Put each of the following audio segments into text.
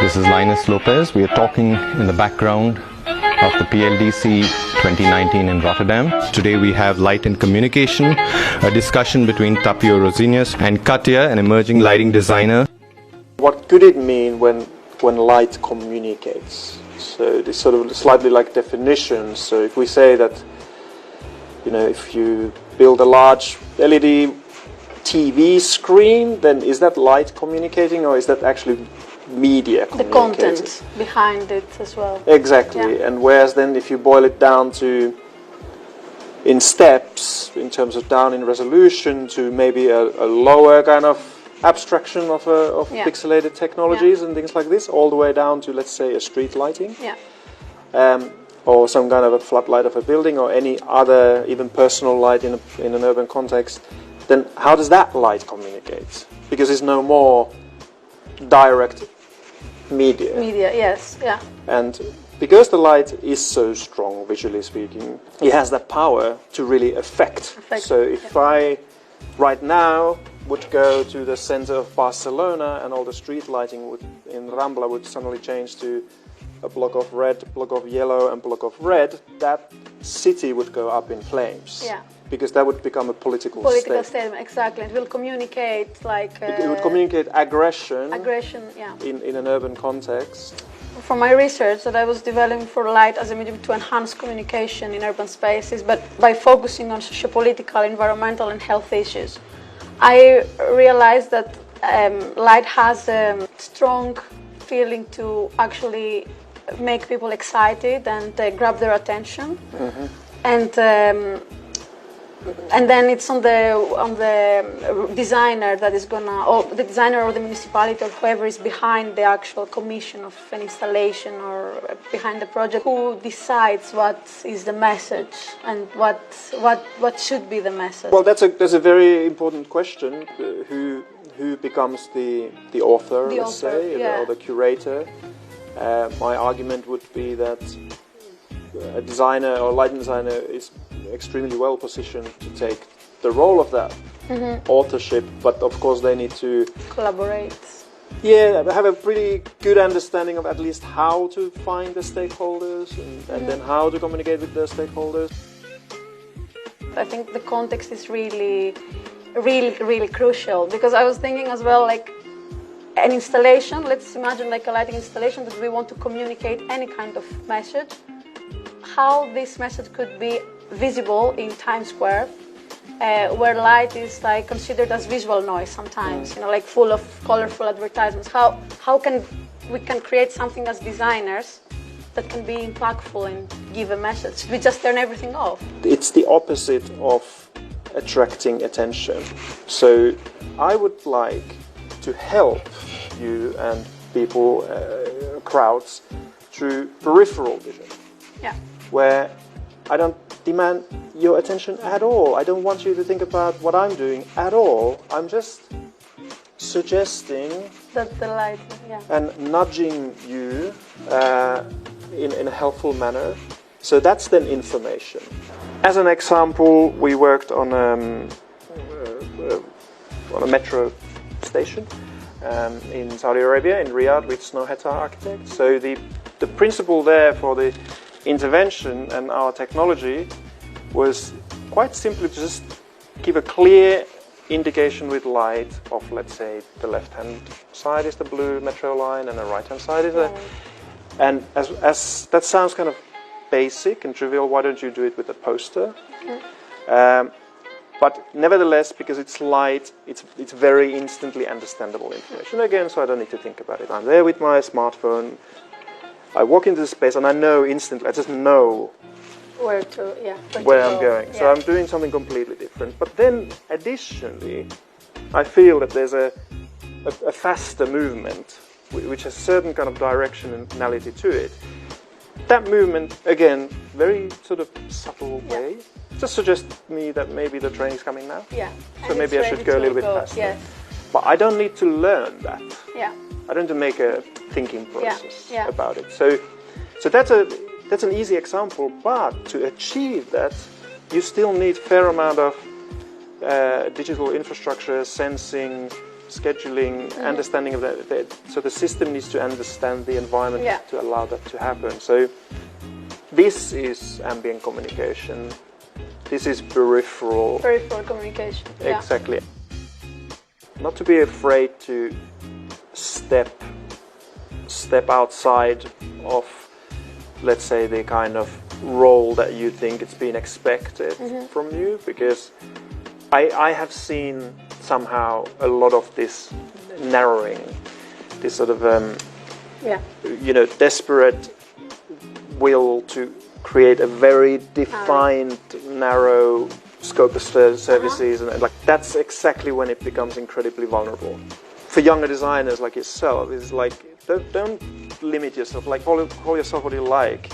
This is Linus Lopez. We are talking in the background of the PLDC 2019 in Rotterdam. Today we have Light and Communication, a discussion between Tapio Rosinius and Katja, an emerging lighting designer. What could it mean when light communicates? So this sort of slightly like definitions. So if we say that, you know, if you build a large LED TV screen, then is that light communicating, or is that actually media communicating? The content behind it as well. Exactly. Yeah. And whereas then if you boil it down to in steps, in terms of down in resolution, to maybe a lower kind of abstraction of pixelated technologies and things like this, all the way down to, let's say, a street lighting, or some kind of a floodlight of a building, or any other even personal light in an urban context, then how does that light communicate? Because it's no more direct media. Media, yes, yeah. And because the light is so strong, visually speaking, it has that power to really affect. So if I, right now, would go to the center of Barcelona and all the street lighting in Rambla would suddenly change to a block of red, block of yellow and block of red, that city would go up in flames. Yeah. Because that would become a political statement, exactly. It will communicate like... it would communicate aggression. Aggression, yeah. In an urban context. From my research that I was developing for light as a medium to enhance communication in urban spaces, but by focusing on sociopolitical, environmental and health issues, I realized that light has a strong feeling to actually make people excited and grab their attention. Mm-hmm. And then it's on the designer that is gonna, or the designer or the municipality or whoever is behind the actual commission of an installation or behind the project, who decides what is the message and what should be the message. Well, that's a very important question. Who becomes the author, let's say, or the curator? My argument would be that a designer or lighting designer is extremely well positioned to take the role of that authorship, but of course they need to collaborate. Yeah, have a pretty good understanding of at least how to find the stakeholders and then how to communicate with the stakeholders. I think the context is really crucial, because I was thinking as well, like an installation, let's imagine like a lighting installation that we want to communicate any kind of message. How this message could be visible in Times Square, where light is like considered as visual noise sometimes, you know, like full of colorful advertisements. How can we create something as designers that can be impactful and give a message? We just turn everything off. It's the opposite of attracting attention. So I would like to help you and people, crowds, through peripheral vision. Yeah. Where I don't demand your attention at all. I don't want you to think about what I'm doing at all. I'm just suggesting that the light, and nudging you in a helpful manner. So that's then information. As an example, we worked on a metro station in Saudi Arabia, in Riyadh, with Snøhetta Architects. So the principle there for the intervention and our technology was quite simply to just give a clear indication with light of, let's say, the left-hand side is the blue metro line and the right-hand side is and as that sounds kind of basic and trivial, why don't you do it with a poster? But nevertheless, because it's light, it's very instantly understandable information again, so I don't need to think about it. I'm there with my smartphone. I walk into the space and I know instantly, I just know where I'm going. So I'm doing something completely different. But then, additionally, I feel that there's a faster movement, which has a certain kind of directionality to it. That movement, again, very sort of subtle way, just suggests me that maybe the train is coming now. Yeah. So maybe I should go a little bit faster. Yes. But I don't need to learn that. Yeah. I don't need to make a thinking process about it. So that's an easy example, but to achieve that, you still need a fair amount of digital infrastructure, sensing, scheduling, understanding of that. So the system needs to understand the environment to allow that to happen. So this is ambient communication. This is peripheral. Peripheral communication. Exactly. Not to be afraid to step outside of, let's say, the kind of role that you think it's been expected from you, because I have seen somehow a lot of this narrowing, this sort of desperate will to create a very defined, narrow scope of services, and like that's exactly when it becomes incredibly vulnerable. For younger designers like yourself, it's like don't limit yourself. Like call yourself what you like,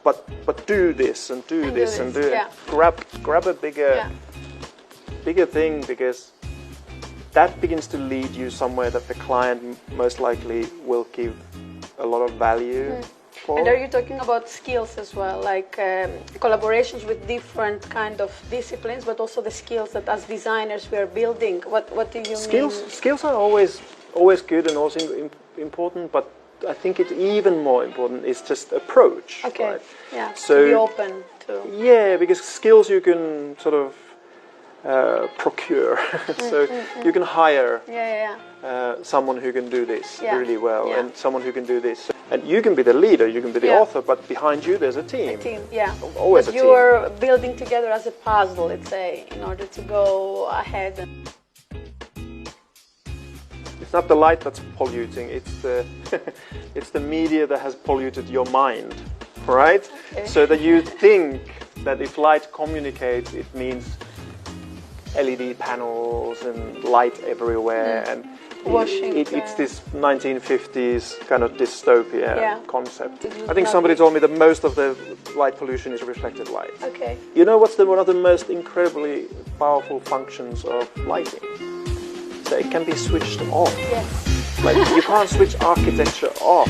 but do this and do this and do it. Grab a bigger thing, because that begins to lead you somewhere that the client most likely will give a lot of value. And are you talking about skills as well, like collaborations with different kind of disciplines, but also the skills that as designers we are building? What do you mean? Skills are always good and also important, but I think it's even more important is just approach. Okay. Right? Yeah. So to be open to. Yeah, because skills you can sort of procure. So you can hire someone who can do this really well, and someone who can do this. And you can be the leader, you can be the author, but behind you there's a team. A team, yeah. Always but a team. You are building together as a puzzle, let's say, in order to go ahead. It's not the light that's polluting, it's the media that has polluted your mind, right? Okay. So that you think that if light communicates, it means LED panels and light everywhere, and it's this 1950s kind of dystopia concept. I think somebody told me that most of the light pollution is reflected light. Okay. You know what's one of the most incredibly powerful functions of lighting? So it can be switched off. Yes. Like you can't switch architecture off.